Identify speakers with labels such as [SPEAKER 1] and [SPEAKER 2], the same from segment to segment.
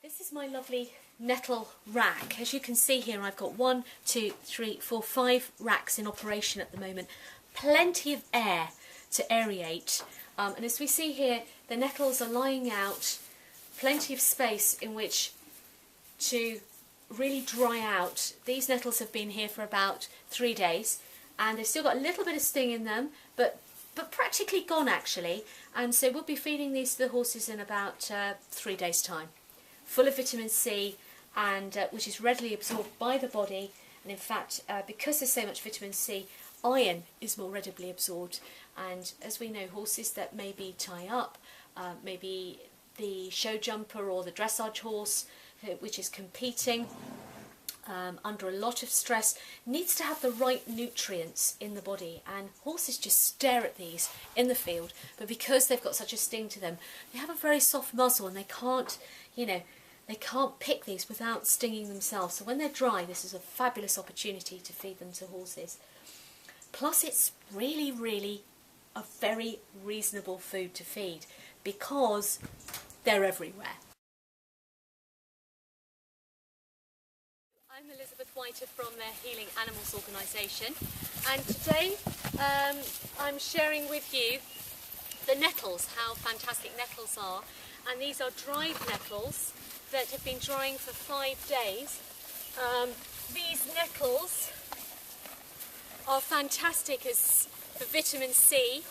[SPEAKER 1] This is my lovely nettle rack. As you can see here, I've got 1, 2, 3, 4, 5 racks in operation at the moment. Plenty of air to aerate. And as we see here, the nettles are lying out, plenty of space in which to really dry out. These nettles have been here for about 3 days, and they've still got a little bit of sting in them, but practically gone actually. And so we'll be feeding these to the horses in about 3 days' time. Full of vitamin C, and which is readily absorbed by the body, and in fact because there's so much vitamin C, iron is more readily absorbed. And as we know, horses that maybe tie up, maybe the show jumper or the dressage horse which is competing under a lot of stress, needs to have the right nutrients in the body, and horses just stare at these in the field, but because they've got such a sting to them, they have a very soft muzzle and they can't, they can't pick these without stinging themselves. So when they're dry, this is a fabulous opportunity to feed them to horses. Plus it's really a very reasonable food to feed because they're everywhere. I'm Elizabeth Whiter from the Healing Animals organisation, and today I'm sharing with you the nettles, how fantastic nettles are. And these are dried nettles that have been drying for 5 days. These nettles are fantastic as for vitamin C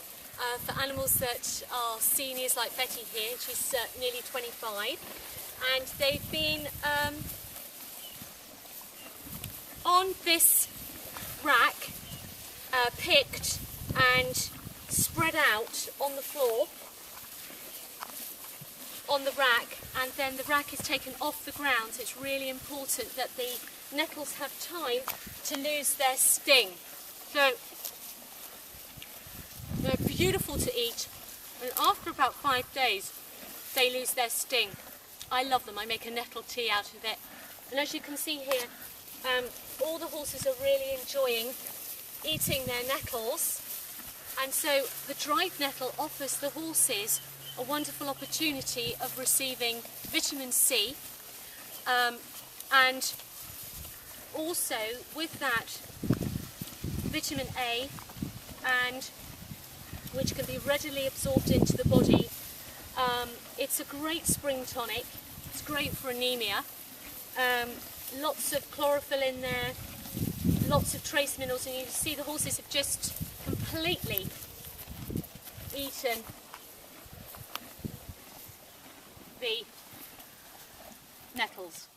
[SPEAKER 1] for animals that are seniors like Betty here. She's nearly 25, and they've been on this rack, picked and spread out on the floor on the rack, and then the rack is taken off the ground. So it's really important that the nettles have time to lose their sting. So they're beautiful to eat, and after about 5 days they lose their sting. I love them. I make a nettle tea out of it, and as you can see here, all the horses are really enjoying eating their nettles, and so the dried nettle offers the horses a wonderful opportunity of receiving vitamin C, and also with that vitamin A, and which can be readily absorbed into the body. It's a great spring tonic. It's great for anemia. Lots of chlorophyll in there, lots of trace minerals, and you can see the horses have just completely eaten the nettles.